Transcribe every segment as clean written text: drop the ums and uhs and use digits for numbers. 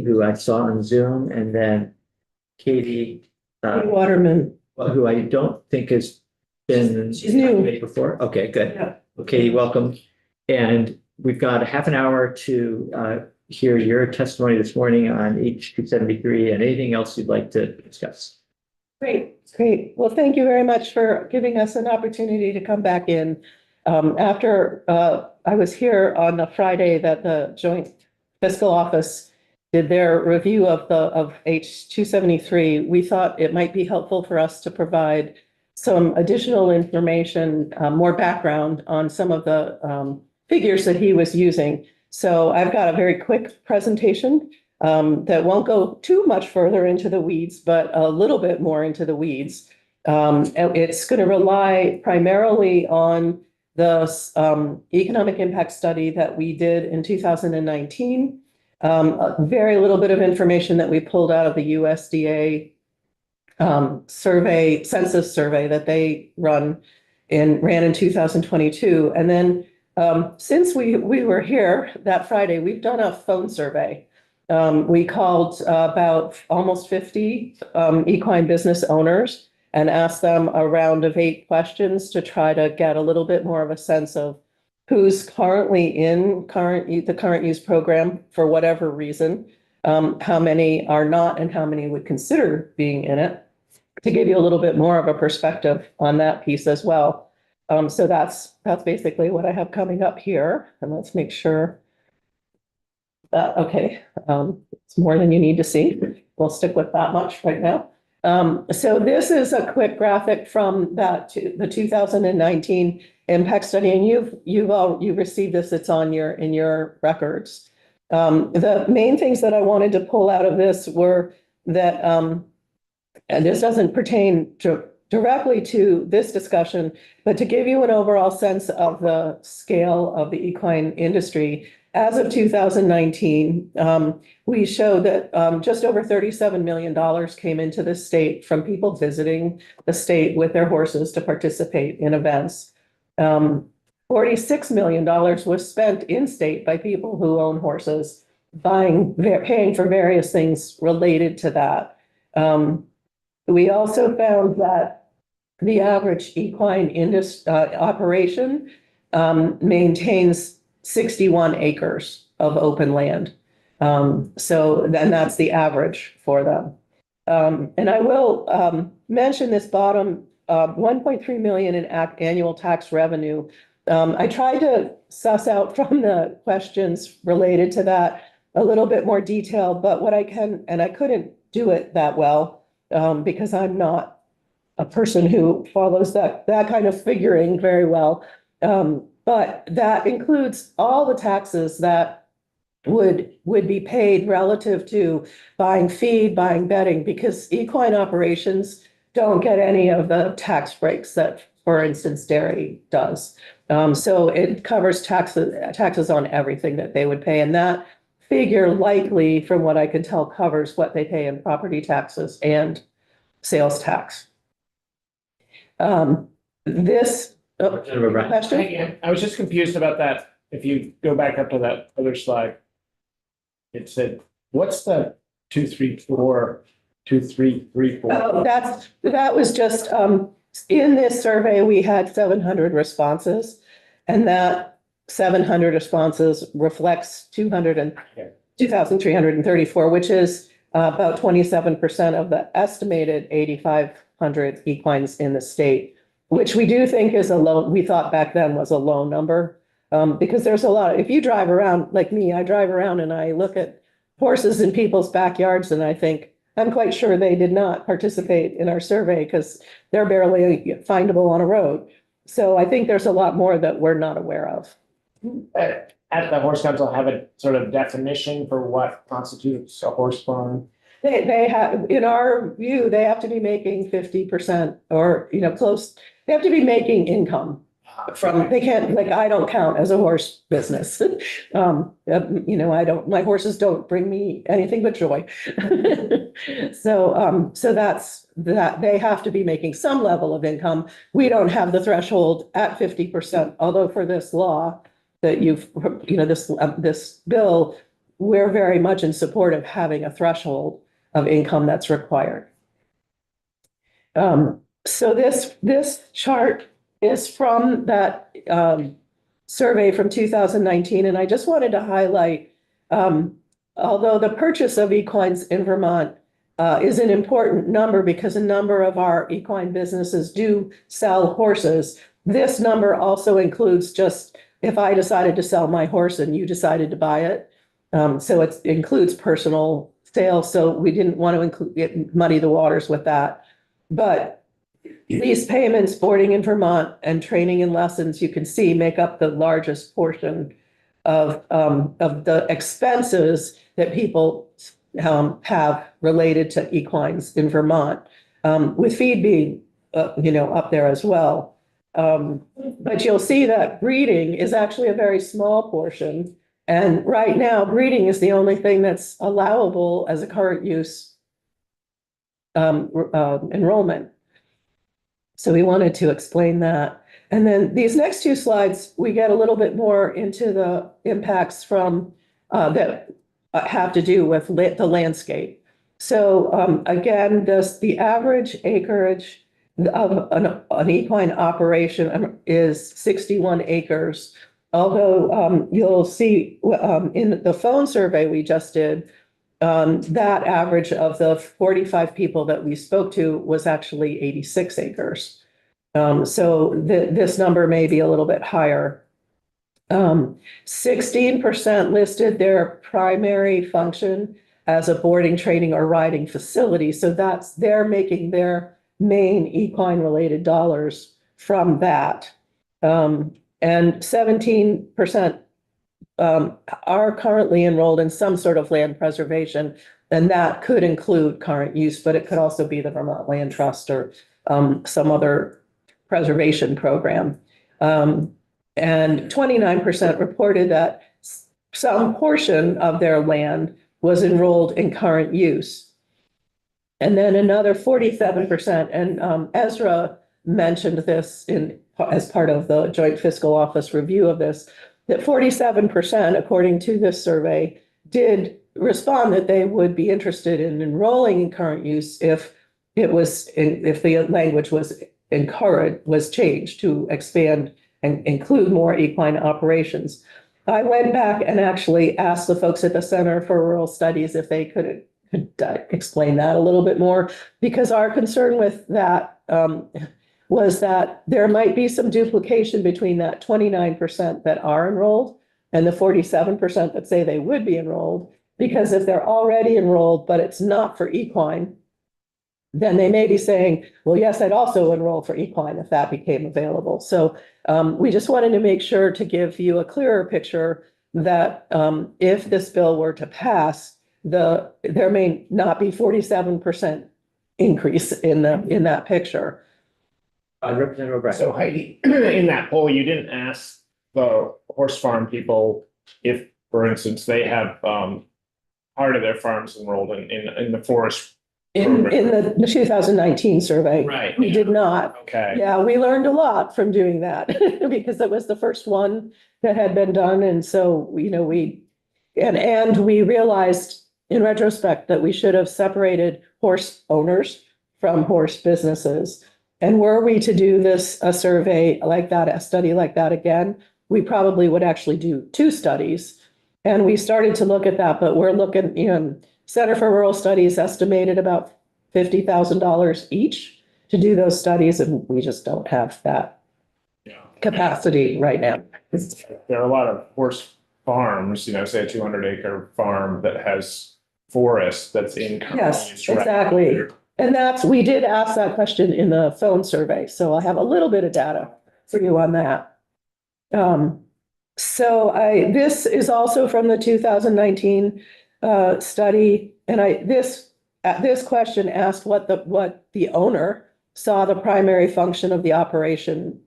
who I saw on Zoom, and then Katie, Katie Waterman. who I don't think has been She's new. before. Okay, good. Yeah. Well, Katie, welcome. And we've got a half an hour to hear your testimony this morning on H 273 and anything else you'd like to discuss. Great. Well, thank you very much for giving us an opportunity to come back in. After I was here on the Friday that the Joint Fiscal Office did their review of H 273, we thought it might be helpful for us to provide some additional information, more background on some of the figures that he was using. So I've got a very quick presentation that won't go too much further into the weeds, but a little bit more into the weeds. It's going to rely primarily on the economic impact study that we did in 2019. A very little bit of information that we pulled out of the USDA census survey that they ran in 2022. And then since we were here that Friday, we've done a phone survey. We called about almost 50 equine business owners and asked them a round of 8 questions to try to get a little bit more of a sense of who's currently in the current use program for whatever reason, how many are not, and how many would consider being in it, to give you a little bit more of a perspective on that piece as well. So that's basically what I have coming up here. And let's make sure that, okay, it's more than you need to see. We'll stick with that much right now. So this is a quick graphic from the 2019 impact study, and you've received this. It's in your records. The main things that I wanted to pull out of this were that, and this doesn't pertain directly to this discussion, but to give you an overall sense of the scale of the equine industry. As of 2019, we showed that just over $37 million came into the state from people visiting the state with their horses to participate in events. $46 million was spent in state by people who own horses, paying for various things related to that. We also found that the average equine operation maintains 61 acres of open land. So then that's the average for them. And I will mention this bottom 1.3 million in annual tax revenue. I tried to suss out from the questions related to that a little bit more detail, but what I can, and I couldn't do it that well because I'm not a person who follows that kind of figuring very well. But that includes all the taxes that would be paid relative to buying feed, buying bedding, because equine operations don't get any of the tax breaks that, for instance, dairy does. So it covers taxes on everything that they would pay. And that figure likely, from what I can tell, covers what they pay in property taxes and sales tax. Question? I was just confused about that. If you go back up to that other slide, it said, what's the 2334? Oh, that was just in this survey, we had 700 responses, and that 700 responses reflects 2,334, which is about 27% of the estimated 8,500 equines in the state, which we do think is we thought back then was a low number, because there's a lot. If you drive around, like me, I drive around and I look at horses in people's backyards and I think, I'm quite sure they did not participate in our survey because they're barely findable on a road. So I think there's a lot more that we're not aware of. At the Horse Council, have a sort of definition for what constitutes a horse farm? They have, in our view, they have to be making 50% or, close. They have to be making income from, they can't, like, I don't count as a horse business. My horses don't bring me anything but joy. So that's that. They have to be making some level of income. We don't have the threshold at 50%, although for this law that this bill we're very much in support of having a threshold of income that's required. So this chart is from that survey from 2019, and I just wanted to highlight, although the purchase of equines in Vermont is an important number because a number of our equine businesses do sell horses. This number also includes just if I decided to sell my horse and you decided to buy it. So it includes personal sales. So we didn't want to muddy the waters with that. But these payments, boarding in Vermont and training and lessons, you can see make up the largest portion of the expenses that people have related to equines in Vermont, with feed being, up there as well. But you'll see that breeding is actually a very small portion. And right now, breeding is the only thing that's allowable as a current use enrollment. So we wanted to explain that. And then these next two slides, we get a little bit more into the impacts from that have to do with the landscape. So again, the average acreage of an equine operation is 61 acres. Although you'll see in the phone survey we just did, that average of the 45 people that we spoke to was actually 86 acres. So this number may be a little bit higher. 16% listed their primary function as a boarding, training, or riding facility. So they're making their main equine related dollars from that. And 17% are currently enrolled in some sort of land preservation, and that could include current use, but it could also be the Vermont Land Trust or some other preservation program. And 29% reported that some portion of their land was enrolled in current use. And then another 47%, and Ezra mentioned this as part of the Joint Fiscal Office review of this, that 47%, according to this survey, did respond that they would be interested in enrolling in current use if the language was changed to expand and include more equine operations. I went back and actually asked the folks at the Center for Rural Studies if they could explain that a little bit more, because our concern with that was that there might be some duplication between that 29% that are enrolled and the 47% that say they would be enrolled, because if they're already enrolled, but it's not for equine, then they may be saying, well, yes, I'd also enroll for equine if that became available. So we just wanted to make sure to give you a clearer picture that if this bill were to pass, there may not be 47% increase in that picture. Representative O'Brien. So Heidi, in that poll, you didn't ask the horse farm people if, for instance, they have part of their farms enrolled in the forest. In the 2019 survey. Right. We did not. Okay. Yeah, we learned a lot from doing that because it was the first one that had been done. And so, we realized in retrospect that we should have separated horse owners from horse businesses. And were we to do a survey like that, a study like that again, we probably would actually do two studies. And we started to look at that, but we're looking, Center for Rural Studies estimated about $50,000 each to do those studies, and we just don't have that capacity right now. There are a lot of horse farms, say a 200-acre farm that has forest that's in. Yes, exactly. And we did ask that question in the phone survey, so I'll have a little bit of data for you on that. This is also from the 2019 study, and this question asked what the owner saw the primary function of the operation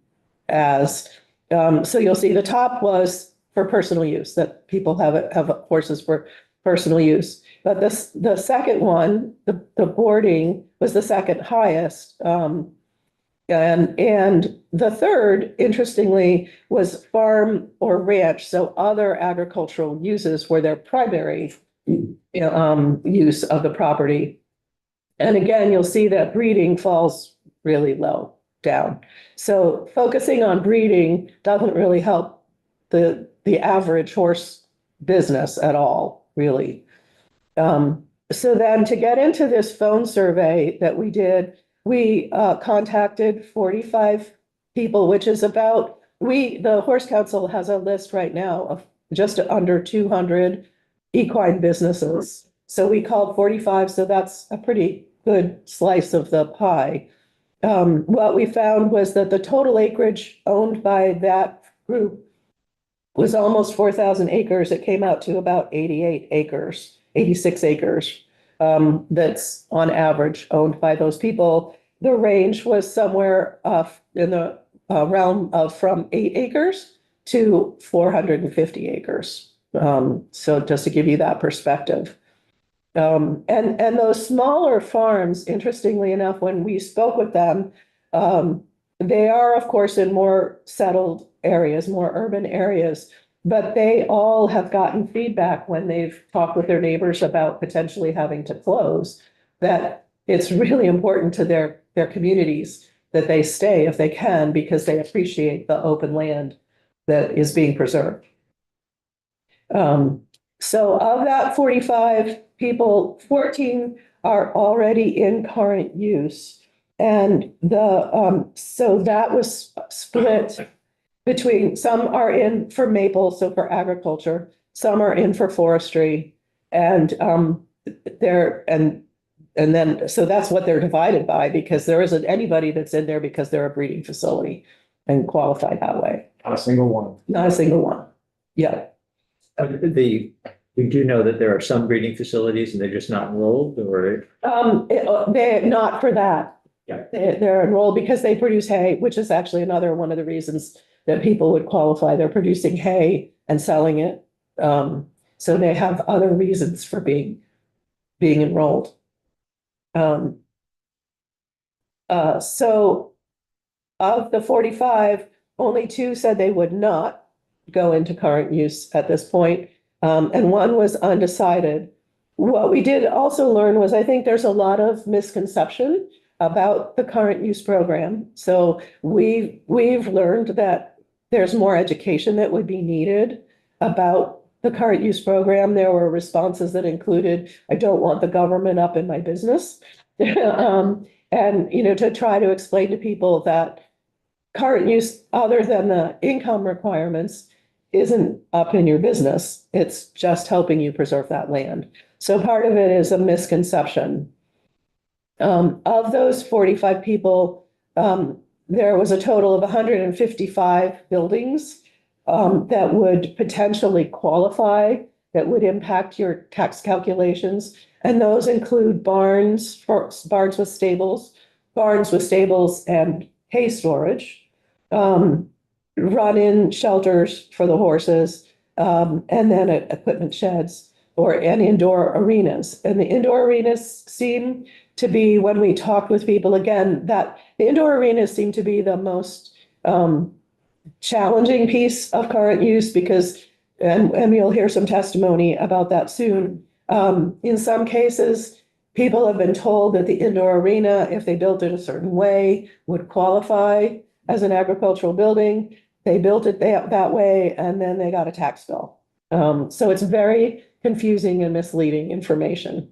as. So you'll see the top was for personal use, that people have horses for personal use. But the second one, the boarding, was the second highest. And the third, interestingly, was farm or ranch. So other agricultural uses were their primary use of the property. And again, you'll see that breeding falls really low down. So focusing on breeding doesn't really help the average horse business at all, really. So then to get into this phone survey that we did, we contacted 45 people, which is about, the Horse Council has a list right now of just under 200 equine businesses. So we called 45, so that's a pretty good slice of the pie. What we found was that the total acreage owned by that group was almost 4,000 acres. It came out to about 88 acres, 86 acres. That's on average owned by those people. The range was somewhere in the realm of from 8 acres to 450 acres. So just to give you that perspective. And those smaller farms, interestingly enough, when we spoke with them, they are, of course, in more settled areas, more urban areas, but they all have gotten feedback when they've talked with their neighbors about potentially having to close, that it's really important to their communities that they stay if they can, because they appreciate the open land that is being preserved. So of that 45 people, 14 are already in current use. And so that was split between, some are in for maple, so for agriculture, some are in for forestry, and then so that's what they're divided by, because there isn't anybody that's in there because they're a breeding facility and qualified that way. Not a single one. Not a single one. Yeah. We do know that there are some breeding facilities and they're just not enrolled, or? They're not for that. Yeah. They're enrolled because they produce hay, which is actually another one of the reasons that people would qualify. They're producing hay and selling it. So they have other reasons for being enrolled. So of the 45, only 2 said they would not go into current use at this point. And 1 was undecided. What we did also learn was, I think there's a lot of misconception about the current use program. So we've learned that there's more education that would be needed about the current use program. There were responses that included, I don't want the government up in my business. And, to try to explain to people that current use, other than the income requirements, isn't up in your business. It's just helping you preserve that land. So part of it is a misconception. Of those 45 people, there was a total of 155 buildings that would potentially qualify, that would impact your tax calculations. And those include barns with stables and hay storage, run-in shelters for the horses, and then equipment sheds and indoor arenas. And the indoor arenas seem to be, when we talked with people again, that the indoor arenas seem to be the most challenging piece of current use, because, and you'll hear some testimony about that soon. In some cases, people have been told that the indoor arena, if they built it a certain way, would qualify as an agricultural building. They built it that way, and then they got a tax bill. So it's very confusing and misleading information.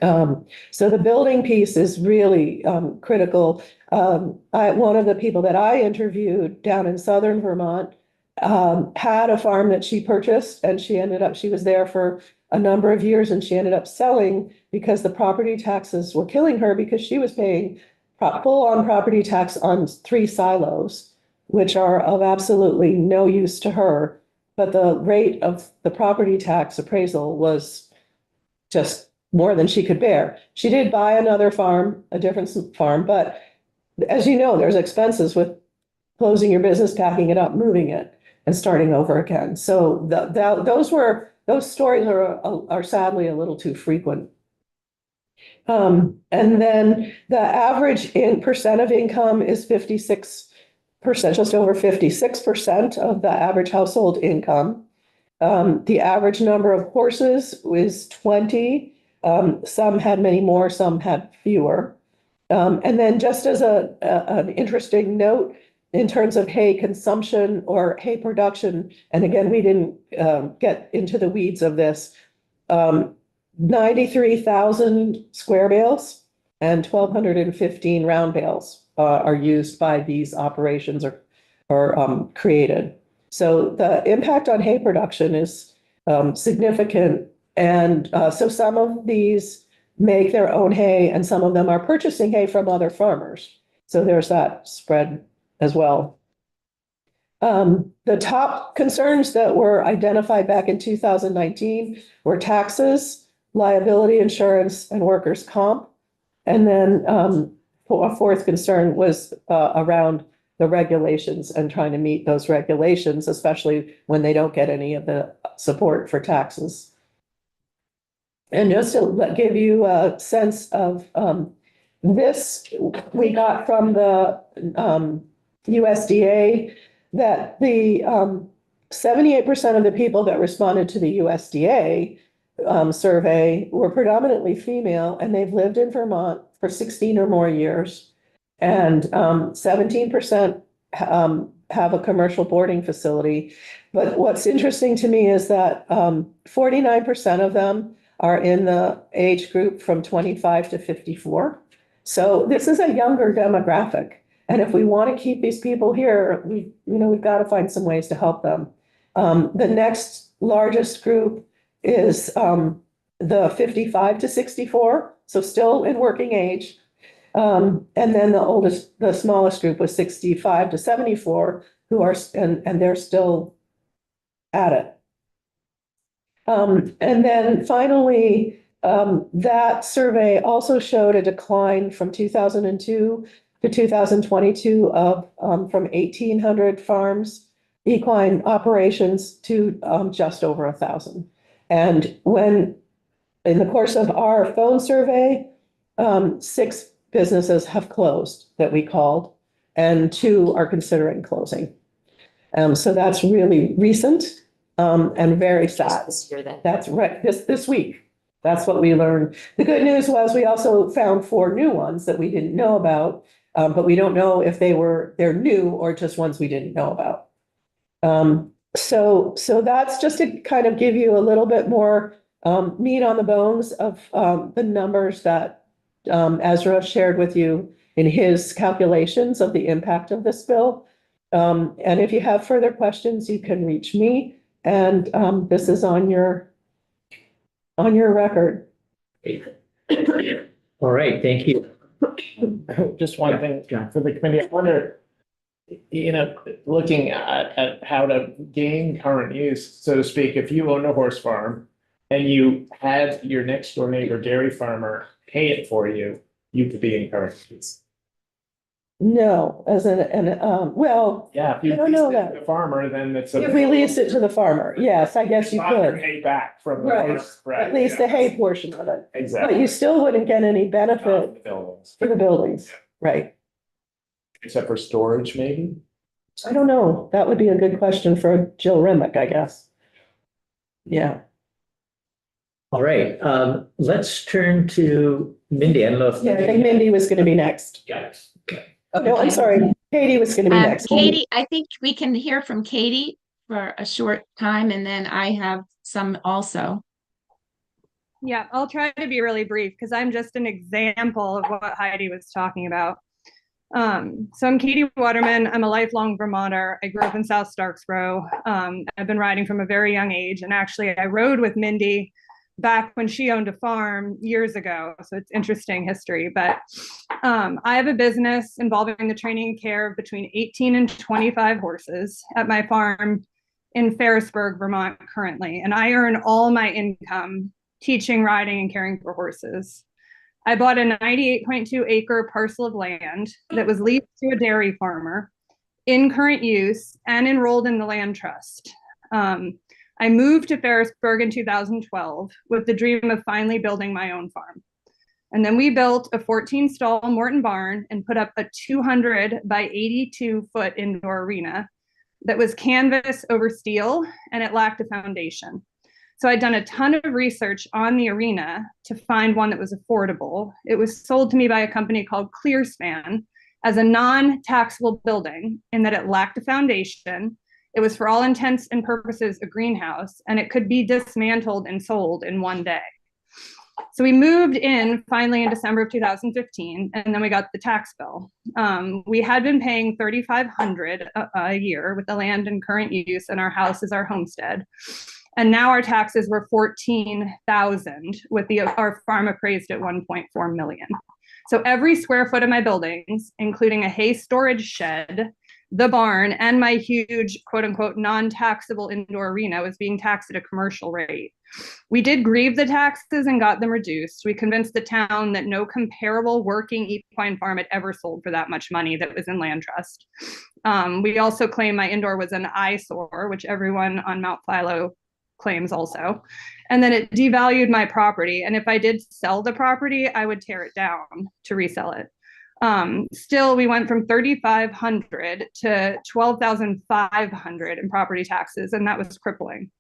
So the building piece is really critical. One of the people that I interviewed down in southern Vermont had a farm that she purchased, and she was there for a number of years, and she ended up selling because the property taxes were killing her, because she was paying full-on property tax on 3 silos, which are of absolutely no use to her. But the rate of the property tax appraisal was just more than she could bear. She did buy another farm, a different farm, but as you know, there's expenses with closing your business, packing it up, moving it, and starting over again. So those stories are sadly a little too frequent. And then the average in percent of income is 56%, just over 56% of the average household income. The average number of horses is 20. Some had many more, some had fewer. And then just as an interesting note, in terms of hay consumption or hay production, and again, we didn't get into the weeds of this, 93,000 square bales and 1,215 round bales are used by these operations or created. So the impact on hay production is significant. And so some of these make their own hay and some of them are purchasing hay from other farmers. So there's that spread as well. The top concerns that were identified back in 2019 were taxes, liability insurance, and workers' comp. And then a fourth concern was around the regulations and trying to meet those regulations, especially when they don't get any of the support for taxes. And just to give you a sense of this, we got from the USDA that the 78% of the people that responded to the USDA survey were predominantly female, and they've lived in Vermont for 16 or more years. And 17% have a commercial boarding facility. But what's interesting to me is that 49% of them are in the age group from 25 to 54. So this is a younger demographic. And if we want to keep these people here, we've got to find some ways to help them. The next largest group is the 55 to 64, so still in working age. And then the smallest group was 65 to 74, who are, and they're still at it. And then finally, that survey also showed a decline from 2002 to 2022 of from 1,800 farms, equine operations, to just over 1,000. And when, in the course of our phone survey, 6 businesses have closed that we called, and 2 are considering closing. So that's really recent and very sad. This year then. That's right, this week. That's what we learned. The good news was we also found 4 new ones that we didn't know about, but we don't know if they're new or just ones we didn't know about. So that's just to kind of give you a little bit more meat on the bones of the numbers that Ezra shared with you in his calculations of the impact of this bill. And if you have further questions, you can reach me, and this is on your record. All right, thank you. Just one thing John. for the committee, I wonder, looking at how to gain current use, so to speak, if you own a horse farm and you had your next door neighbor dairy farmer pay it for you, you could be in current use. No, well, Yeah, if you I don't know leased it that. to the farmer, then it's if we leased it to the farmer, yes, I guess you Buy your could, hay back from the Right. horse, right? at least the yeah. hay portion of it. But Exactly. you still wouldn't get any Not benefit the buildings. for the buildings, right? Except for storage, maybe? I don't know. That would be a good question for Jill Remick, I guess. Yeah. All right, let's turn to Mindy. I don't know if. Yeah, I think Mindy was going to be next. Yes. No, I'm sorry. Katie was going to be next. Katie, I think we can hear from Katie for a short time, and then I have some also. Yeah, I'll try to be really brief because I'm just an example of what Heidi was talking about. So I'm Katie Waterman. I'm a lifelong Vermonter. I grew up in South Starksboro. I've been riding from a very young age, and actually I rode with Mindy back when she owned a farm years ago. So it's interesting history, but I have a business involving the training and care of between 18 and 25 horses at my farm in Ferrisburg, Vermont currently. And I earn all my income teaching, riding, and caring for horses. I bought a 98.2 acre parcel of land that was leased to a dairy farmer in current use and enrolled in the land trust. I moved to Ferrisburg in 2012 with the dream of finally building my own farm. And then we built a 14 stall Morton barn and put up a 200 by 82 foot indoor arena that was canvas over steel, and it lacked a foundation. So I'd done a ton of research on the arena to find one that was affordable. It was sold to me by a company called ClearSpan as a non-taxable building in that it lacked a foundation. It was for all intents and purposes a greenhouse, and it could be dismantled and sold in one day. So we moved in finally in December of 2015, and then we got the tax bill. We had been paying $3,500 a year with the land in current use, and our house is our homestead. And now our taxes were $14,000 with our farm appraised at $1.4 million. So every square foot of my buildings, including a hay storage shed, the barn, and my huge quote unquote non-taxable indoor arena, was being taxed at a commercial rate. We did grieve the taxes and got them reduced. We convinced the town that no comparable working equine farm had ever sold for that much money that was in land trust. We also claim my indoor was an eyesore, which everyone on Mount Philo claims also. And then it devalued my property. And if I did sell the property, I would tear it down to resell it. Still, we went from $3,500 to $12,500 in property taxes, and that was crippling.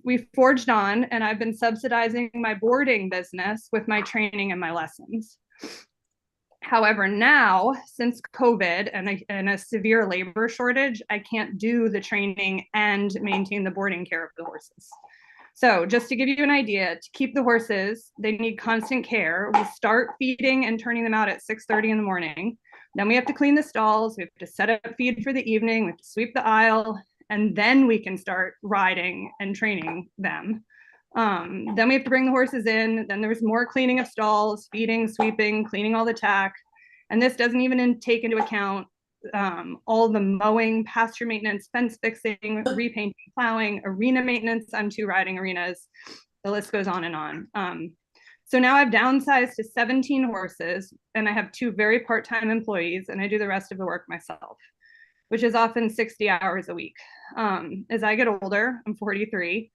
We forged on, and I've been subsidizing my boarding business with my training and my lessons. However, now, since COVID and a severe labor shortage, I can't do the training and maintain the boarding care of the horses. So just to give you an idea, to keep the horses, they need constant care. We start feeding and turning them out at 6:30 in the morning. Then we have to clean the stalls. We have to set up feed for the evening. We have to sweep the aisle, and then we can start riding and training them. Then we have to bring the horses in. Then there's more cleaning of stalls, feeding, sweeping, cleaning all the tack. And this doesn't even take into account all the mowing, pasture maintenance, fence fixing, repainting, plowing, arena maintenance. I'm 2 riding arenas. The list goes on and on. So now I've downsized to 17 horses, and I have 2 very part-time employees, and I do the rest of the work myself, which is often 60 hours a week. As I get older, I'm 43,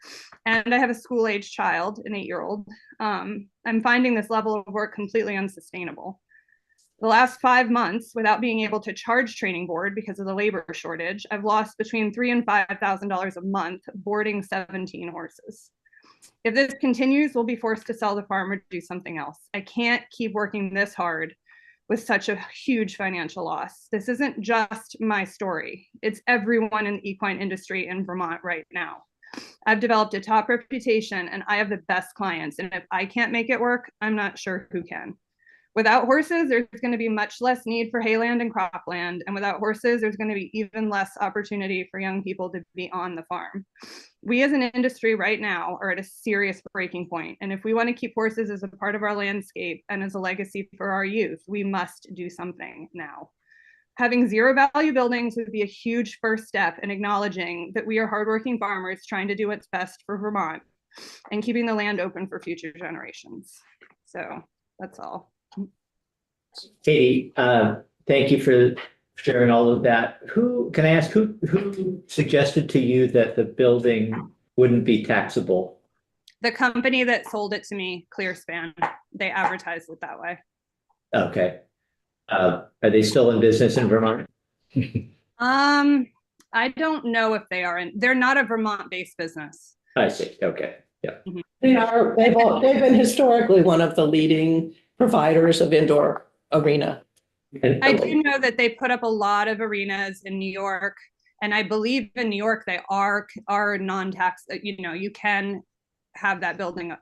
and I have a school-age child, an 8-year-old. I'm finding this level of work completely unsustainable. The last 5 months, without being able to charge training board because of the labor shortage, I've lost between $3,000 and $5,000 a month boarding 17 horses. If this continues, we'll be forced to sell the farm or do something else. I can't keep working this hard with such a huge financial loss. This isn't just my story. It's everyone in the equine industry in Vermont right now. I've developed a top reputation, and I have the best clients. And if I can't make it work, I'm not sure who can. Without horses, there's going to be much less need for hayland and cropland. And without horses, there's going to be even less opportunity for young people to be on the farm. We as an industry right now are at a serious breaking point. And if we want to keep horses as a part of our landscape and as a legacy for our youth, we must do something now. Having zero value buildings would be a huge first step in acknowledging that we are hardworking farmers trying to do what's best for Vermont and keeping the land open for future generations. So that's all. Katie, thank you for sharing all of that. Can I ask who suggested to you that the building wouldn't be taxable? The company that sold it to me, ClearSpan, they advertised it that way. Okay. Are they still in business in Vermont? I don't know if they are they're not a Vermont-based business. I see. Okay. Yeah. They've been historically one of the leading providers of indoor arena. And I do know that they put up a lot of arenas in New York, and I believe in New York they are non-tax. You can have that building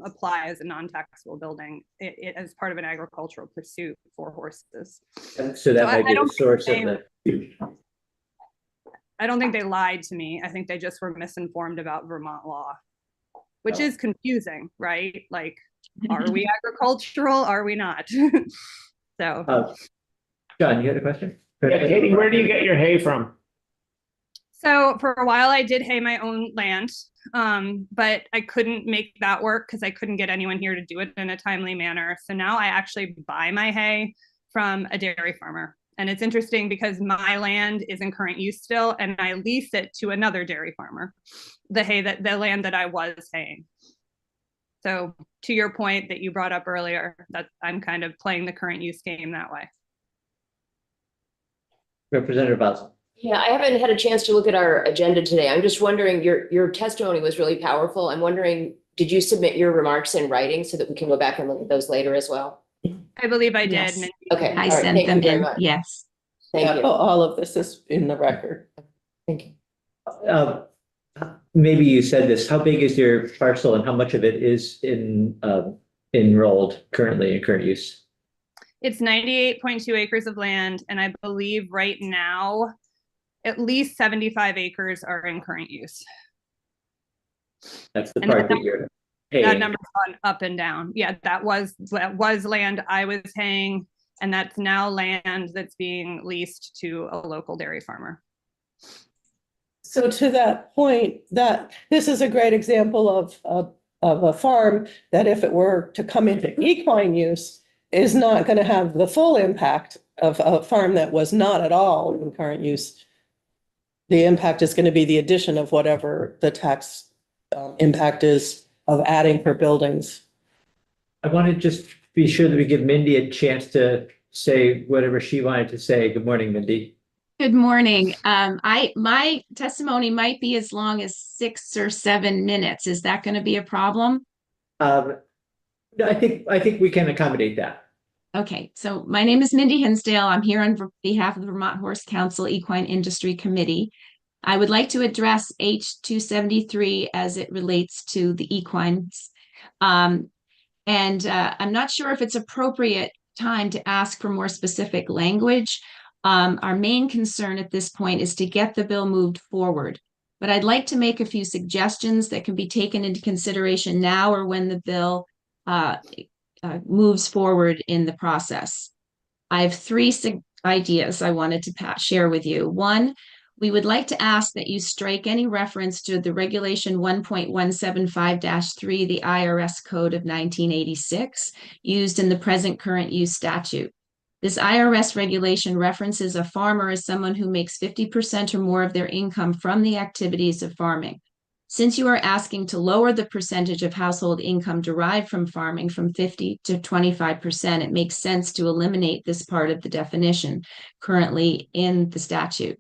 apply as a non-taxable building as part of an agricultural pursuit for horses. so that might be the source of the. I don't think they lied to me. I think they just were misinformed about Vermont law, which is confusing, right? Like, are we agricultural? Are we not? So, John, you had a question? Yeah, Katie, where do you get your hay from? So for a while I did hay my own land, but I couldn't make that work because I couldn't get anyone here to do it in a timely manner. So now I actually buy my hay from a dairy farmer. And it's interesting because my land is in current use still, and I lease it to another dairy farmer, the land that I was haying. So to your point that you brought up earlier, that I'm kind of playing the current use game that way. Representative Boswell. Yeah, I haven't had a chance to look at our agenda today. I'm just wondering, your testimony was really powerful. I'm wondering, did you submit your remarks in writing so that we can go back and look at those later as well? I believe I did. Yes. Mindy. Okay. I all right, sent thank you them very in, much. yes. Thank you. All of this is in the record. Thank you. Maybe you said this, how big is your parcel and how much of it is enrolled currently in current use? It's 98.2 acres of land, and I believe right now, at least 75 acres are in current use. That's the And part that- that you're That paying. number's gone up and down. Yeah, that was land I was paying, and that's now land that's being leased to a local dairy farmer. So to that point, that this is a great example of a farm that if it were to come into equine use is not going to have the full impact of a farm that was not at all in current use. The impact is going to be the addition of whatever the tax impact is of adding for buildings. I want to just be sure that we give Mindy a chance to say whatever she wanted to say. Good morning, Mindy. Good morning. My testimony might be as long as 6 or 7 minutes. Is that going to be a problem? No, I think we can accommodate that. Okay, so my name is Mindy Hinsdale. I'm here on behalf of the Vermont Horse Council Equine Industry Committee. I would like to address H273 as it relates to the equines. I'm not sure if it's appropriate time to ask for more specific language. Our main concern at this point is to get the bill moved forward. But I'd like to make a few suggestions that can be taken into consideration now or when the bill moves forward in the process. I have 3 ideas I wanted to share with you. One, we would like to ask that you strike any reference to the regulation 1.175-3, the IRS Code of 1986, used in the present current use statute. This IRS regulation references a farmer as someone who makes 50% or more of their income from the activities of farming. Since you are asking to lower the percentage of household income derived from farming from 50 to 25%, it makes sense to eliminate this part of the definition currently in the statute.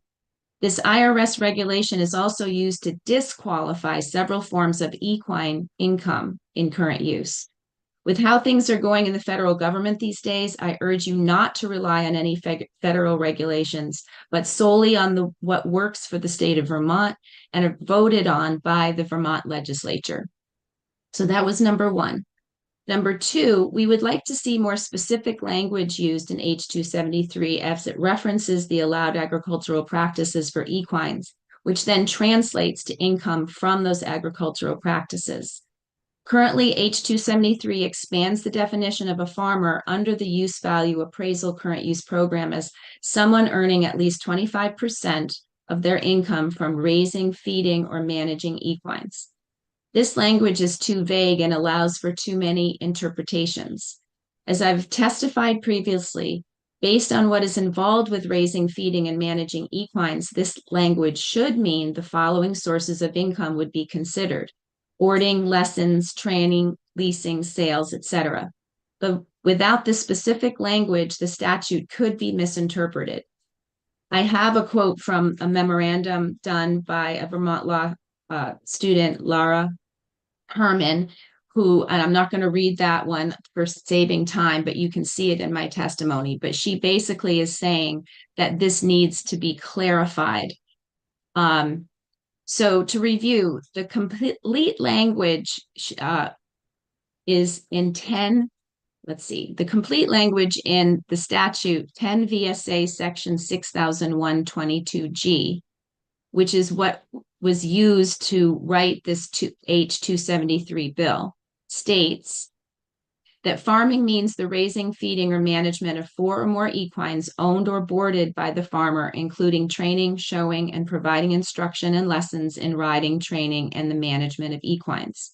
This IRS regulation is also used to disqualify several forms of equine income in current use. With how things are going in the federal government these days, I urge you not to rely on any federal regulations, but solely on what works for the state of Vermont and are voted on by the Vermont legislature. So that was number 1. Number 2, we would like to see more specific language used in H273 as it references the allowed agricultural practices for equines, which then translates to income from those agricultural practices. Currently, H273 expands the definition of a farmer under the use value appraisal current use program as someone earning at least 25% of their income from raising, feeding, or managing equines. This language is too vague and allows for too many interpretations. As I've testified previously, based on what is involved with raising, feeding, and managing equines, this language should mean the following sources of income would be considered: boarding, lessons, training, leasing, sales, etc. But without this specific language, the statute could be misinterpreted. I have a quote from a memorandum done by a Vermont law student, Laura Herman, who, and I'm not going to read that one for saving time, but you can see it in my testimony. But she basically is saying that this needs to be clarified. So to review, the complete language is in 10, let's see, the complete language in the statute 10 VSA section 6001-22G, which is what was used to write this H273 bill, states that farming means the raising, feeding, or management of 4 or more equines owned or boarded by the farmer, including training, showing, and providing instruction and lessons in riding, training, and the management of equines.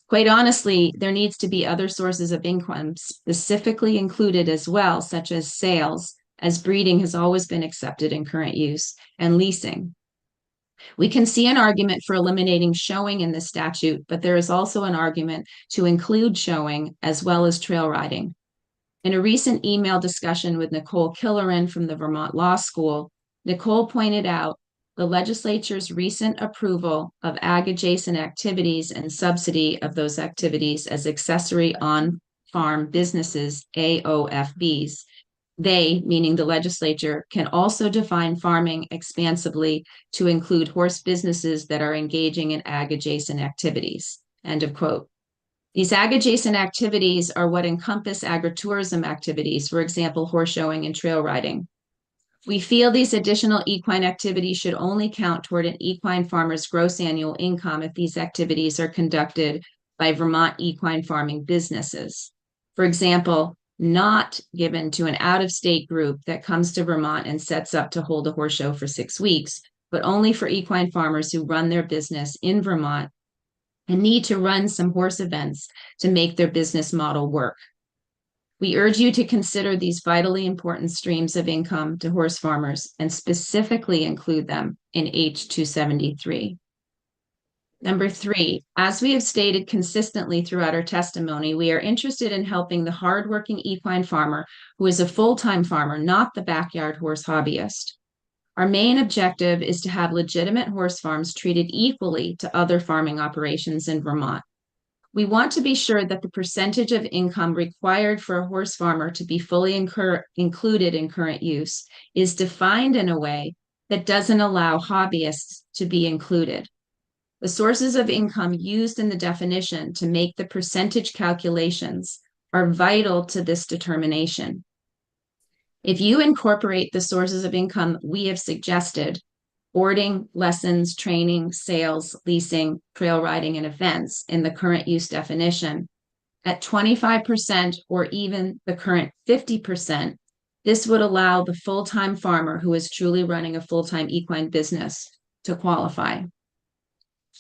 Quite honestly, there needs to be other sources of income specifically included as well, such as sales, as breeding has always been accepted in current use, and leasing. We can see an argument for eliminating showing in the statute, but there is also an argument to include showing as well as trail riding. In a recent email discussion with Nicole Killeran from the Vermont Law School, Nicole pointed out the legislature's recent approval of ag-adjacent activities and subsidy of those activities as accessory on-farm businesses, AOFBs. They, meaning the legislature, can also define farming expansively to include horse businesses that are engaging in ag-adjacent activities. End of quote. These ag-adjacent activities are what encompass agritourism activities, for example, horse showing and trail riding. We feel these additional equine activities should only count toward an equine farmer's gross annual income if these activities are conducted by Vermont equine farming businesses. For example, not given to an out-of-state group that comes to Vermont and sets up to hold a horse show for 6 weeks, but only for equine farmers who run their business in Vermont and need to run some horse events to make their business model work. We urge you to consider these vitally important streams of income to horse farmers and specifically include them in H273. Number 3, as we have stated consistently throughout our testimony, we are interested in helping the hardworking equine farmer who is a full-time farmer, not the backyard horse hobbyist. Our main objective is to have legitimate horse farms treated equally to other farming operations in Vermont. We want to be sure that the percentage of income required for a horse farmer to be fully included in current use is defined in a way that doesn't allow hobbyists to be included. The sources of income used in the definition to make the percentage calculations are vital to this determination. If you incorporate the sources of income we have suggested, boarding, lessons, training, sales, leasing, trail riding, and events in the current use definition, at 25% or even the current 50%, this would allow the full-time farmer who is truly running a full-time equine business to qualify.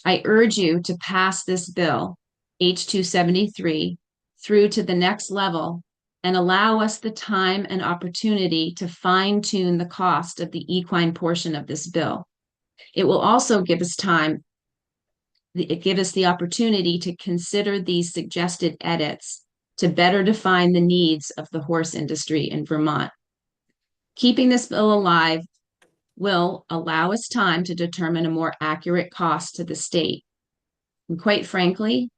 I urge you to pass this bill, H273, through to the next level and allow us the time and opportunity to fine-tune the cost of the equine portion of this bill. It will also give us the opportunity to consider these suggested edits to better define the needs of the horse industry in Vermont. Keeping this bill alive will allow us time to determine a more accurate cost to the state. And quite frankly,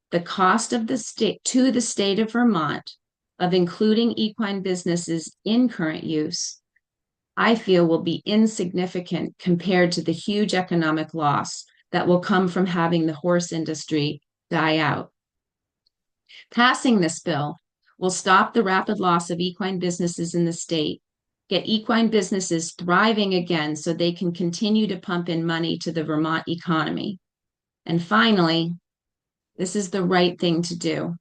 the cost of the state to the state of Vermont of including equine businesses in current use, I feel will be insignificant compared to the huge economic loss that will come from having the horse industry die out. Passing this bill will stop the rapid loss of equine businesses in the state, get equine businesses thriving again so they can continue to pump in money to the Vermont economy. And finally, this is the right thing to do,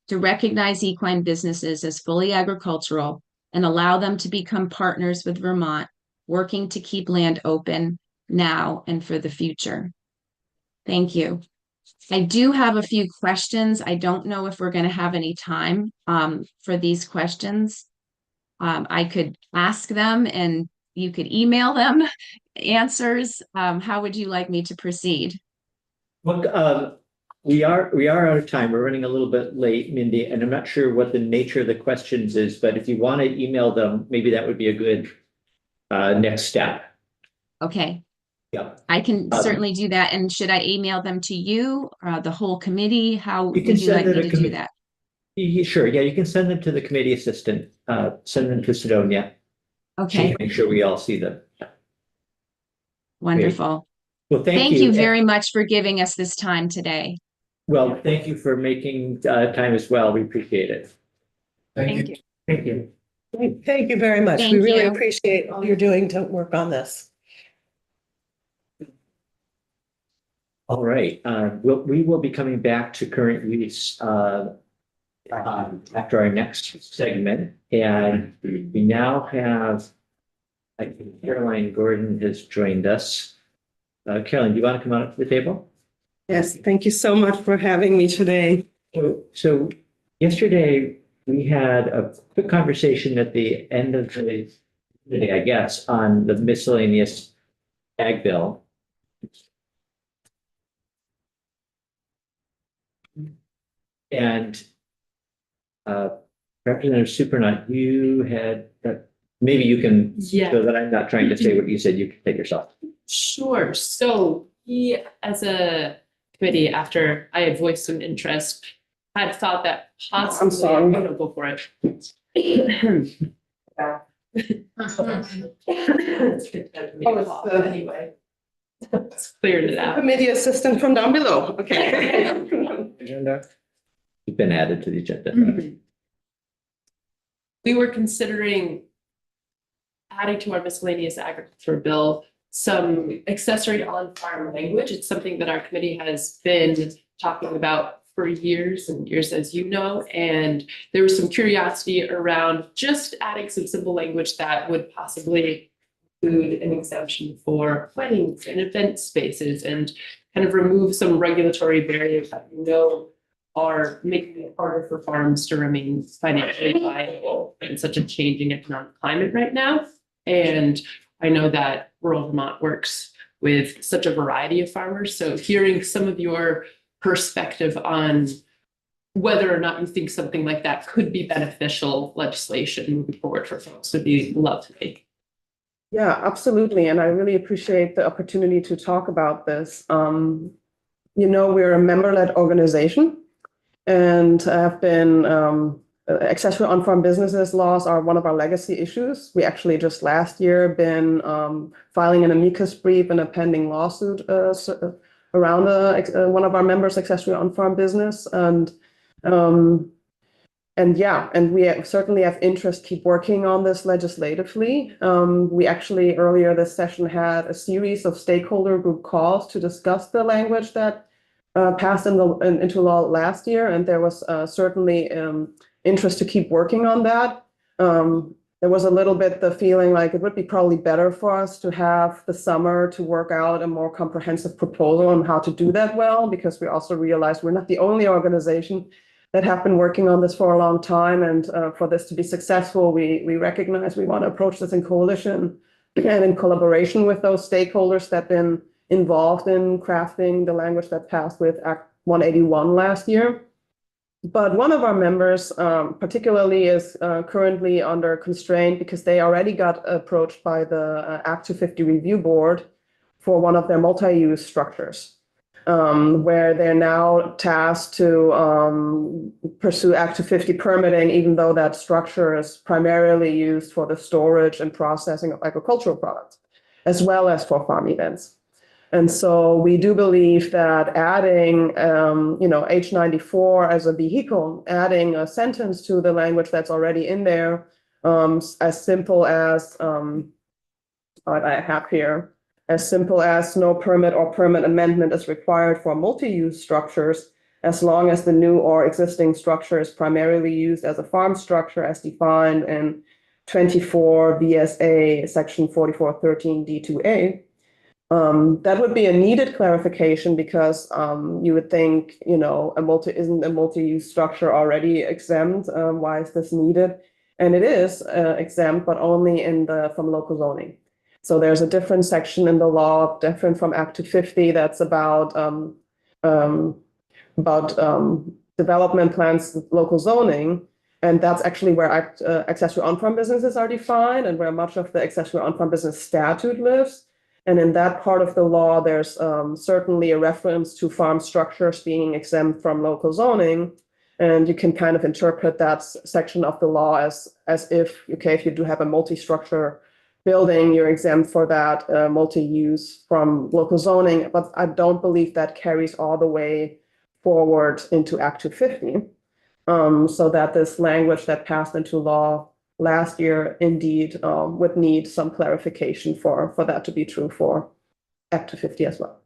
to recognize equine businesses as fully agricultural and allow them to become partners with Vermont, working to keep land open now and for the future. Thank you. I do have a few questions. I don't know if we're going to have any time for these questions. I could ask them and you could email them answers. How would you like me to proceed? Look, we are out of time. We're running a little bit late, Mindy, and I'm not sure what the nature of the questions is, but if you want to email them, maybe that would be a good next step. Okay. Yeah. I can certainly do that. And should I email them to you, the whole committee? How You can would you like send me it to do that? Sure. Yeah, you can send them to the committee assistant. Send them to Sidonia. She Okay, can make sure we all see them. wonderful. Well, Thank you very much for giving us this time today. Well, thank you for making time as well. We appreciate it. Thank you. Thank you. Thank you very much. Thank We really you. appreciate all you're doing to work on this. All right. We will be coming back to current use after our next segment, and we now have, I think Caroline Gordon has joined us. Caroline, do you want to come out to the table? Yes, thank you so much for having me today. So yesterday we had a quick conversation at the end of the day, I guess, on the miscellaneous ag bill. And Representative Supranat, you had, maybe you can, Yeah, so that I'm not trying to say what you said, you can take yourself. sure. So we, as a committee, after I had voiced some interest, had thought that possibly. sorry. No, go for it. Anyway. It's cleared it out. Committee assistant from down below, okay. Agenda. You've been added to the agenda. We were considering adding to our miscellaneous agriculture bill some accessory on-farm language. It's something that our committee has been talking about for years and years, as you know, and there was some curiosity around just adding some simple language that would possibly include an exemption for weddings and event spaces and kind of remove some regulatory barriers that you know are making it harder for farms to remain financially viable in such a changing economic climate right now. And I know that rural Vermont works with such a variety of farmers. So hearing some of your perspective on whether or not you think something like that could be beneficial legislation moving forward for folks would be lovely. Yeah, absolutely. And I really appreciate the opportunity to talk about this. We're a member-led organization and have been accessory on-farm businesses laws are one of our legacy issues. We actually just last year been filing an amicus brief in a pending lawsuit around one of our members' accessory on-farm business. And we certainly have interest keep working on this legislatively. We actually earlier this session had a series of stakeholder group calls to discuss the language that passed into law last year, and there was certainly interest to keep working on that. There was a little bit the feeling like it would be probably better for us to have the summer to work out a more comprehensive proposal on how to do that well, because we also realized we're not the only organization that have been working on this for a long time. And for this to be successful, we recognize we want to approach this in coalition and in collaboration with those stakeholders that have been involved in crafting the language that passed with Act 181 last year. But one of our members particularly is currently under constraint because they already got approached by the Act 250 Review Board for one of their multi-use structures, where they're now tasked to pursue Act 250 permitting, even though that structure is primarily used for the storage and processing of agricultural products, as well as for farm events. And so we do believe that adding, H94 as a vehicle, adding a sentence to the language that's already in there, as simple as what I have here, as simple as no permit or permit amendment is required for multi-use structures, as long as the new or existing structure is primarily used as a farm structure as defined in 24 VSA section 4413 D2A. That would be a needed clarification because you would think, isn't a multi-use structure already exempt? Why is this needed? And it is exempt, but only from local zoning. So there's a different section in the law, different from Act 250, that's about development plans, local zoning. And that's actually where accessory on-farm businesses are defined and where much of the accessory on-farm business statute lives. And in that part of the law, there's certainly a reference to farm structures being exempt from local zoning. And you can kind of interpret that section of the law as if, if you do have a multi-structure building, you're exempt for that multi-use from local zoning. But I don't believe that carries all the way forward into Act 250. So that this language that passed into law last year indeed would need some clarification for that to be true for Act 250 as well.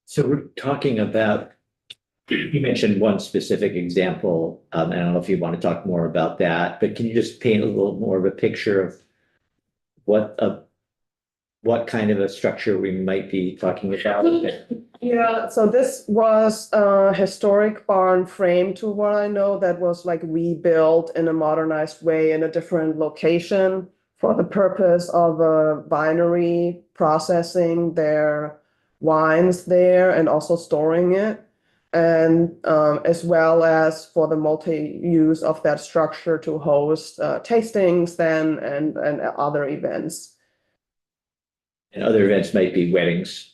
So we're talking about, you mentioned one specific example. I don't know if you want to talk more about that, but can you just paint a little more of a picture of what kind of a structure we might be talking about? Yeah, so this was a historic barn frame, to what I know, that was like rebuilt in a modernized way in a different location for the purpose of a winery processing their wines there and also storing it. And as well as for the multi-use of that structure to host tastings then and other events. And other events might be weddings.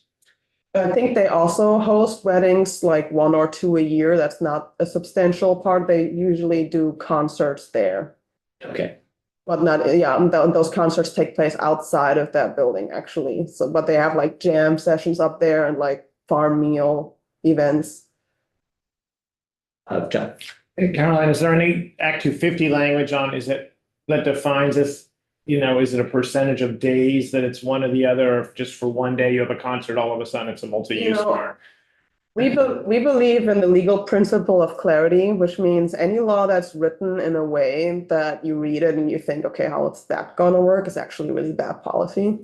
I think they also host weddings, like 1 or 2 a year. That's not a substantial part. They usually do concerts there. Okay, But not, yeah, those concerts take place outside of that building, actually. So, but they have like jam sessions up there and like farm meal events. John. Hey, Caroline, is there any Act 250 language on, is it, that defines this? You know, is it a percentage of days that it's one or the other, or if just for one day you have a concert, all of a sudden it's a multi-use You know, farm? We believe in the legal principle of clarity, which means any law that's written in a way that you read it and you think, okay, how is that gonna work, is actually really bad policy.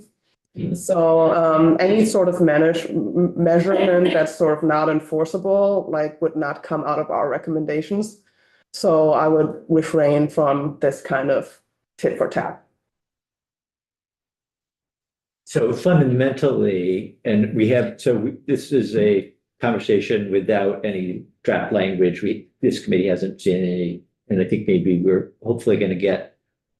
So any sort of measurement that's sort of not enforceable, like would not come out of our recommendations. So I would refrain from this kind of tit for tat. So fundamentally, and this is a conversation without any draft language. This committee hasn't seen any, and I think maybe we're hopefully going to get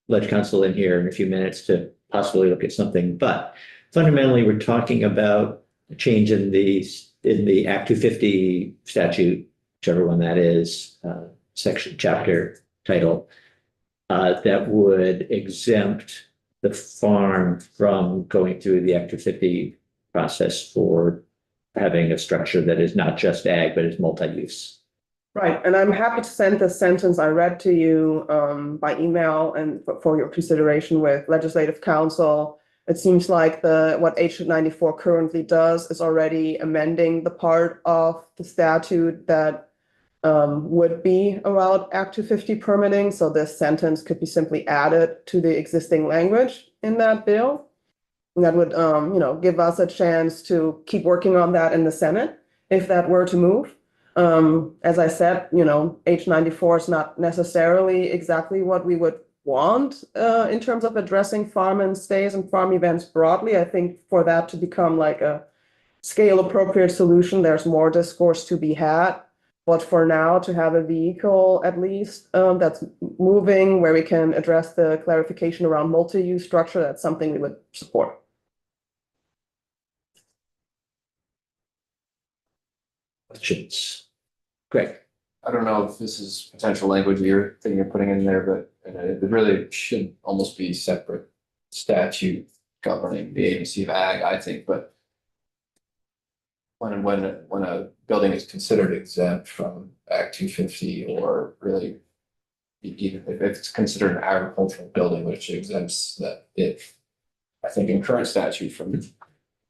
Ledge Council in here in a few minutes to possibly look at something. But fundamentally, we're talking about a change in the Act 250 statute, whichever one that is, section, chapter, title, that would exempt the farm from going through the Act 250 process for having a structure that is not just ag, but is multi-use. Right, and I'm happy to send the sentence I read to you by email and for your consideration with Legislative Council. It seems like what H94 currently does is already amending the part of the statute that would be about Act 250 permitting. So this sentence could be simply added to the existing language in that bill. And that would, give us a chance to keep working on that in the Senate if that were to move. As I said, H94 is not necessarily exactly what we would want in terms of addressing farm and stays and farm events broadly. I think for that to become like a scale appropriate solution, there's more discourse to be had. But for now, to have a vehicle at least that's moving where we can address the clarification around multi-use structure, that's something we would support. Questions? Greg. I don't know if this is potential language you're putting in there, but it really should almost be separate statute governing the agency of ag, I think, but when a building is considered exempt from Act 250, or really even if it's considered an agricultural building, which exempts that I think in current statute from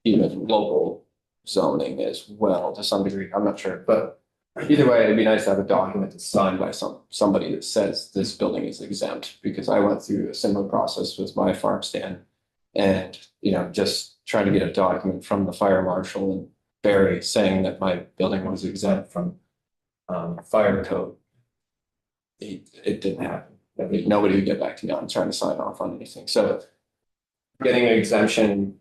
even local zoning as well to some degree, I'm not sure, but either way, it'd be nice to have a document that's signed by somebody that says this building is exempt, because I went through a similar process with my farm stand, and just trying to get a document from the fire marshal and Barry saying that my building was exempt from fire code. It didn't happen. Nobody would get back to me on trying to sign off on anything. So getting an exemption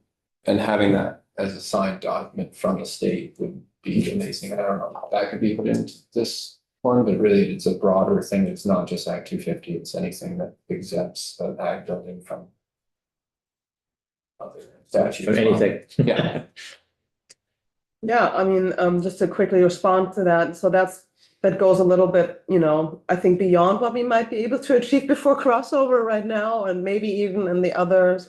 and having that as a signed document from the state would be amazing. I don't know how that could be put into this one, but really it's a broader thing. It's not just Act 250. It's anything that exempts an ag building from other statutes. From anything. Yeah. Yeah, I mean, just to quickly respond to that. So that goes a little bit, I think beyond what we might be able to achieve before crossover right now, and maybe even in the other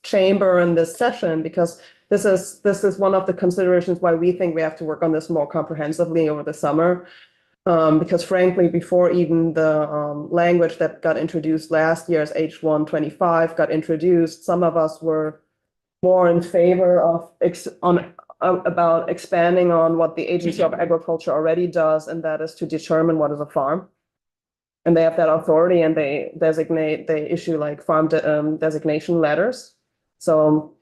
chamber in this session, because this is one of the considerations why we think we have to work on this more comprehensively over the summer. Because frankly, before even the language that got introduced last year as H125 got introduced, some of us were more in favor of about expanding on what the Agency of Agriculture already does, and that is to determine what is a farm. And they have that authority, and they issue like farm designation letters. So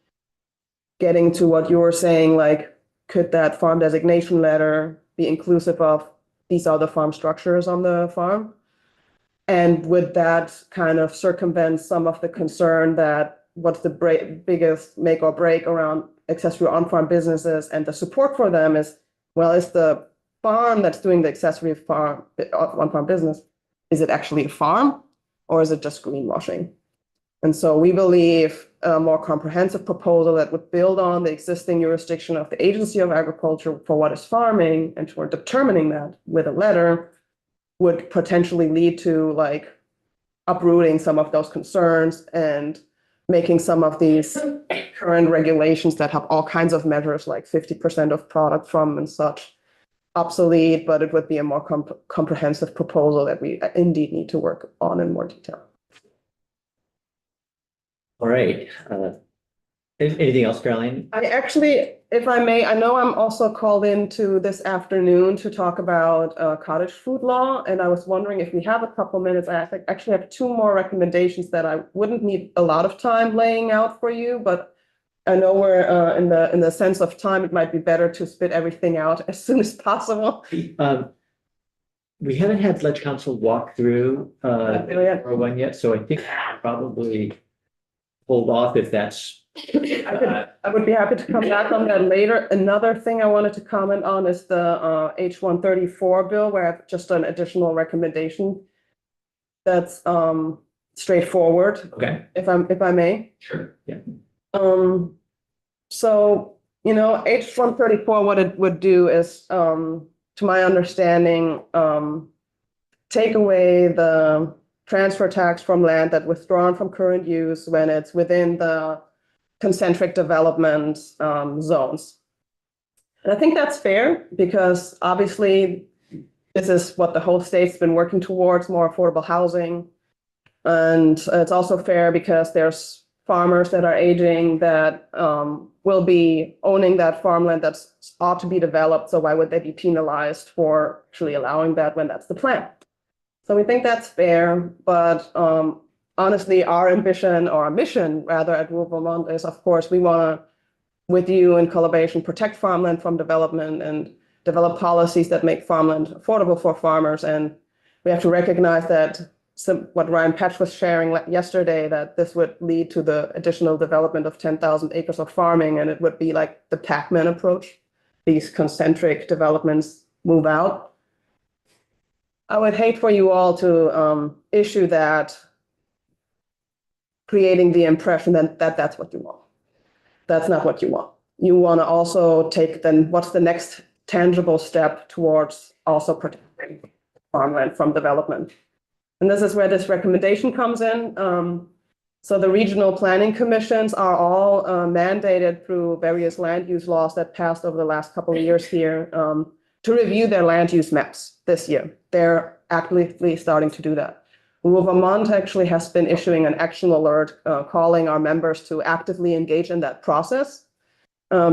getting to what you were saying, like, could that farm designation letter be inclusive of these are the farm structures on the farm? And would that kind of circumvent some of the concern that what's the biggest make or break around accessory on-farm businesses and the support for them is, well, is the farm that's doing the accessory farm, on-farm business, is it actually a farm or is it just greenwashing? And so we believe a more comprehensive proposal that would build on the existing jurisdiction of the Agency of Agriculture for what is farming and for determining that with a letter would potentially lead to like uprooting some of those concerns and making some of these current regulations that have all kinds of measures like 50% of product from and such obsolete, but it would be a more comprehensive proposal that we indeed need to work on in more detail. All right. Anything else, Caroline? I actually, if I may, I know I'm also called into this afternoon to talk about cottage food law, and I was wondering if we have a couple minutes. I actually have two more recommendations that I wouldn't need a lot of time laying out for you, but I know we're in the sense of time, it might be better to spit everything out as soon as possible. We haven't had Ledge Council walk through or one yet, so I think I'll probably hold off if that's. I would be happy to come back on that later. Another thing I wanted to comment on is the H-134 bill, where I have just an additional recommendation that's straightforward, Okay, if I may. sure, yeah. So, you know, H-134, what it would do is, to my understanding, take away the transfer tax from land that withdrawn from current use when it's within the concentric development zones. And I think that's fair because obviously this is what the whole state's been working towards, more affordable housing. And it's also fair because there's farmers that are aging that will be owning that farmland that's ought to be developed. So why would they be penalized for actually allowing that when that's the plan? So we think that's fair, but honestly, our ambition or our mission rather at Rural Vermont is, of course, we want to, with you in collaboration, protect farmland from development and develop policies that make farmland affordable for farmers. And we have to recognize that what Ryan Patch was sharing yesterday, that this would lead to the additional development of 10,000 acres of farming, and it would be like the Pac-Man approach. These concentric developments move out. I would hate for you all to issue that, creating the impression that that's what you want. That's not what you want. You want to also take then what's the next tangible step towards also protecting farmland from development. And this is where this recommendation comes in. So the regional planning commissions are all mandated through various land use laws that passed over the last couple of years here to review their land use maps this year. They're actively starting to do that. Rural Vermont actually has been issuing an action alert calling our members to actively engage in that process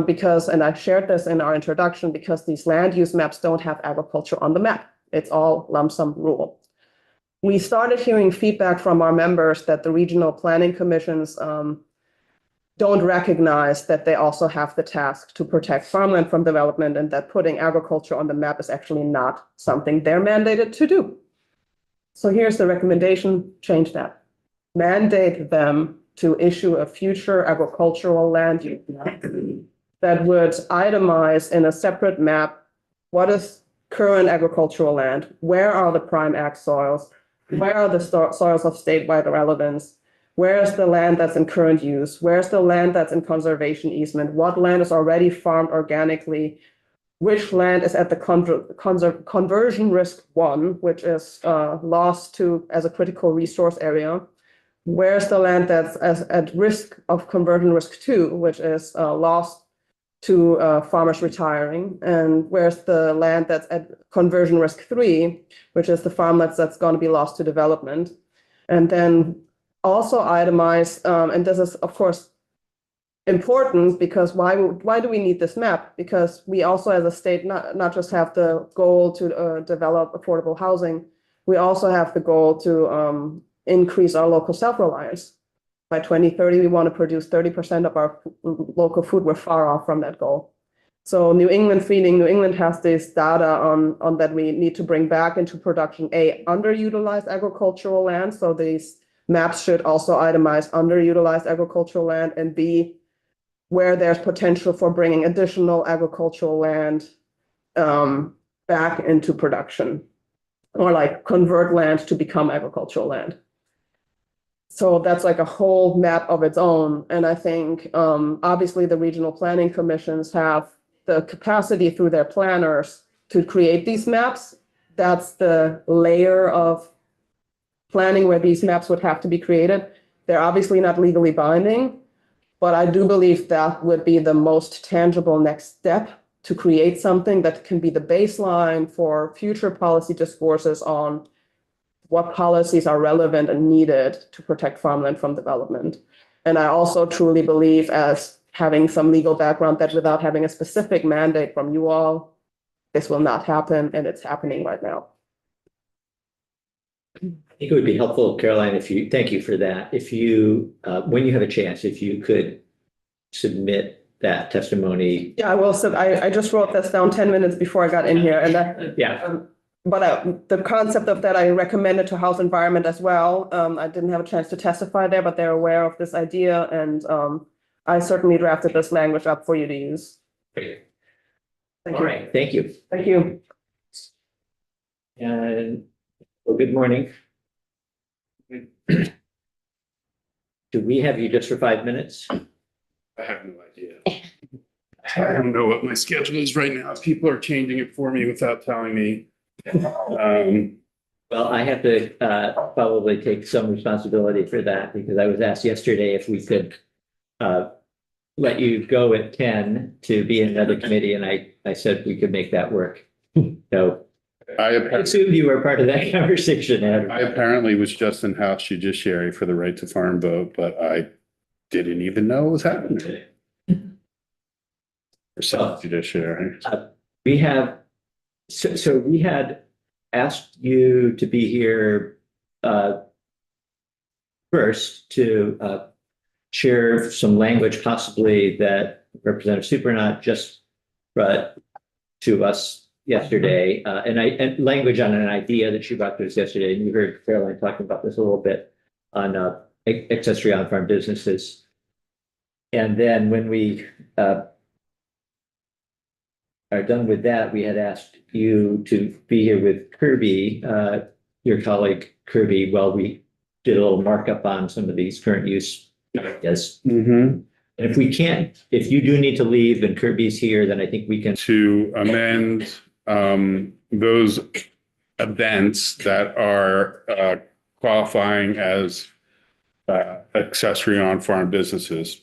because, and I shared this in our introduction, because these land use maps don't have agriculture on the map. It's all lump sum rural. We started hearing feedback from our members that the regional planning commissions don't recognize that they also have the task to protect farmland from development, and that putting agriculture on the map is actually not something they're mandated to do. So here's the recommendation: change that. Mandate them to issue a future agricultural land use map that would itemize in a separate map what is current agricultural land, where are the prime ag soils, where are the soils of statewide relevance, where is the land that's in current use, where's the land that's in conservation easement, what land is already farmed organically, which land is at the conversion risk 1, which is lost to as a critical resource area. Where's the land that's at risk of conversion risk 2, which is lost to farmers retiring? And where's the land that's at conversion risk 3, which is the farmlands that's going to be lost to development? And then also itemize, and this is of course important because why do we need this map? Because we also as a state not just have the goal to develop affordable housing, we also have the goal to increase our local self-reliance. By 2030, we want to produce 30% of our local food. We're far off from that goal. So New England Feeding New England has this data on that we need to bring back into production underutilized agricultural land. So these maps should also itemize underutilized agricultural land, and B, where there's potential for bringing additional agricultural land back into production, or like convert land to become agricultural land. So that's like a whole map of its own. And I think obviously the regional planning commissions have the capacity through their planners to create these maps. That's the layer of planning where these maps would have to be created. They're obviously not legally binding, but I do believe that would be the most tangible next step to create something that can be the baseline for future policy discourses on what policies are relevant and needed to protect farmland from development. And I also truly believe, as having some legal background, that without having a specific mandate from you all, this will not happen, and it's happening right now. I think it would be helpful, Caroline, thank you for that. If you, when you have a chance, if you could submit that testimony. Yeah, I will. So I just wrote this down 10 minutes before I got in here, and that, Yeah, but the concept of that I recommended to House Environment as well. I didn't have a chance to testify there, but they're aware of this idea, and I certainly drafted this language up for you to use. great. Thank All you. right, thank you. Thank you. And, well, good morning. Do we have you just for 5 minutes? I have no idea. I don't know what my schedule is right now. People are changing it for me without telling me. Well, I have to probably take some responsibility for that because I was asked yesterday if we could let you go at 10 to be in another committee, and I said we could make that work. So I assumed you were part of that conversation, Ed. I apparently was just in House Judiciary for the right to farm vote, but I didn't even know it was happening. For Senate Judiciary. We have, so we had asked you to be here first to share some language possibly that Representative Supernaut just brought to us yesterday, and language on an idea that she brought to us yesterday. And you heard Caroline talking about this a little bit on accessory on-farm businesses. And then when we are done with that, we had asked you to be here with Kirby, your colleague Kirby, while we did a little markup on some of these current use. Yes. And if we can't, if you do need to leave and Kirby's here, then I think we can. To amend those events that are qualifying as accessory on-farm businesses.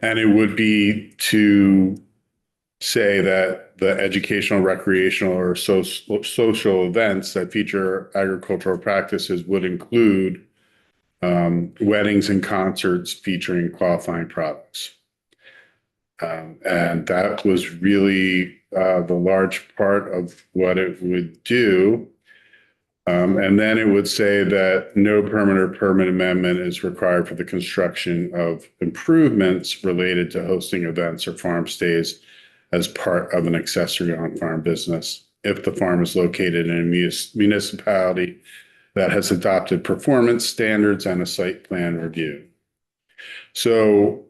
And it would be to say that the educational, recreational, or social events that feature agricultural practices would include weddings and concerts featuring qualifying products. And that was really the large part of what it would do. And then it would say that no permit or permit amendment is required for the construction of improvements related to hosting events or farm stays as part of an accessory on-farm business if the farm is located in a municipality that has adopted performance standards and a site plan review. So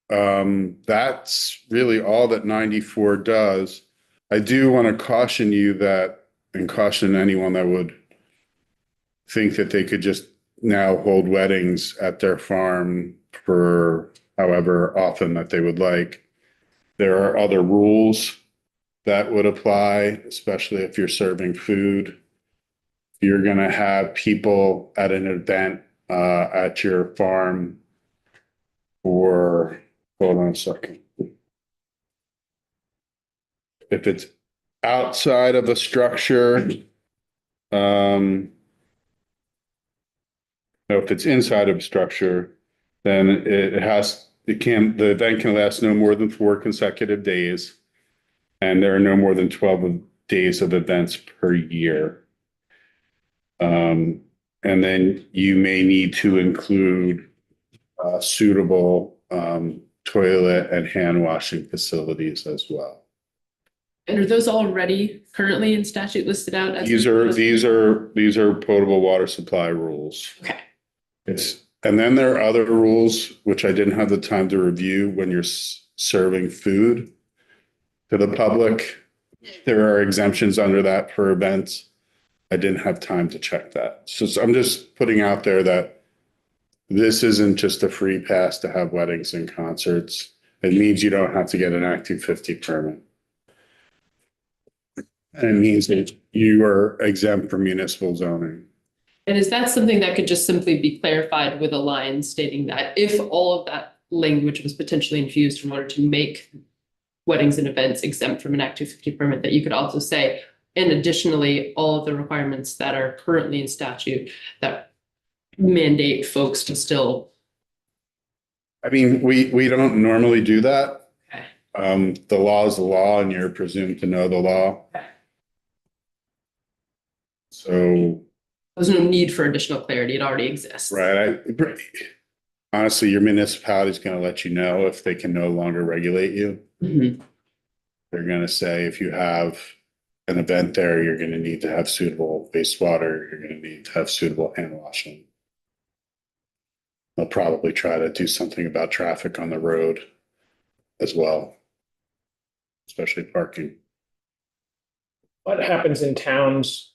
that's really all that 94 does. I do want to caution you that, and caution anyone that would think that they could just now hold weddings at their farm for however often that they would like. There are other rules that would apply, especially if you're serving food. You're going to have people at an event at your farm for, hold on a second. If it's outside of a structure, no, if it's inside of a structure, then the event can last no more than 4 consecutive days. And there are no more than 12 days of events per year. And then you may need to include suitable toilet and hand washing facilities as well. And are those already currently in statute listed out as? These are potable water supply rules. Okay. And then there are other rules which I didn't have the time to review when you're serving food to the public, there are exemptions under that for events. I didn't have time to check that. So I'm just putting out there that this isn't just a free pass to have weddings and concerts. It means you don't have to get an Act 250 permit. And it means that you are exempt from municipal zoning. And is that something that could just simply be clarified with a line stating that if all of that language was potentially infused in order to make weddings and events exempt from an Act 250 permit, that you could also say, and additionally, all of the requirements that are currently in statute that mandate folks to still. I mean, we don't normally do that. Okay. The law is the law and you're presumed to know the law. Okay. So, There's no need for additional clarity. It already exists. right, honestly, your municipality is going to let you know if they can no longer regulate you. Mhm. They're going to say if you have an event there, you're going to need to have suitable wastewater, you're going to need to have suitable hand washing. They'll probably try to do something about traffic on the road as well, especially parking. What happens in towns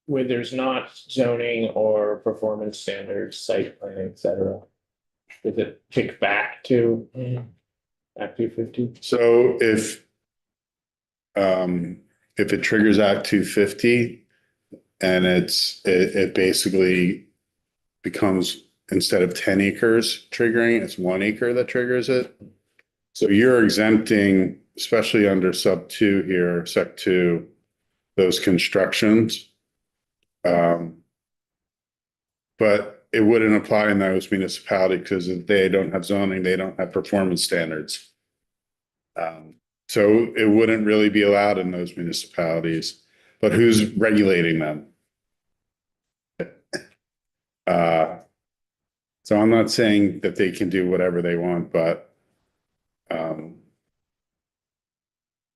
where there's not zoning or performance standards, site plan, et cetera? Does it kick back to Act 250? So if it triggers Act 250 and it basically becomes, instead of 10 acres triggering, it's 1 acre that triggers it. So you're exempting, especially under sub 2 here, sec 2, those constructions. But it wouldn't apply in those municipalities because if they don't have zoning, they don't have performance standards. So it wouldn't really be allowed in those municipalities, but who's regulating them? So I'm not saying that they can do whatever they want, but All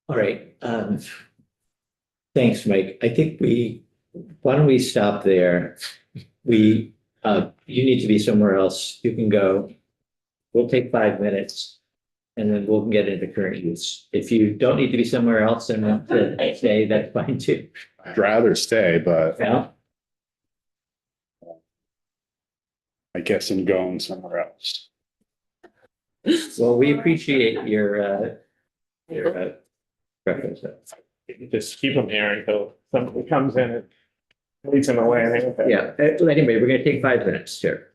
right. Thanks, Mike. I think why don't we stop there? You need to be somewhere else. You can go. We'll take 5 minutes and then we'll get into current use. If you don't need to be somewhere else and want to stay, that's fine too. I'd rather stay, but Yeah. I guess I'm going somewhere else. Well, we appreciate your preference. Just keep them here until somebody comes in and leads them away. Yeah. Anyway, we're going to take 5 minutes here.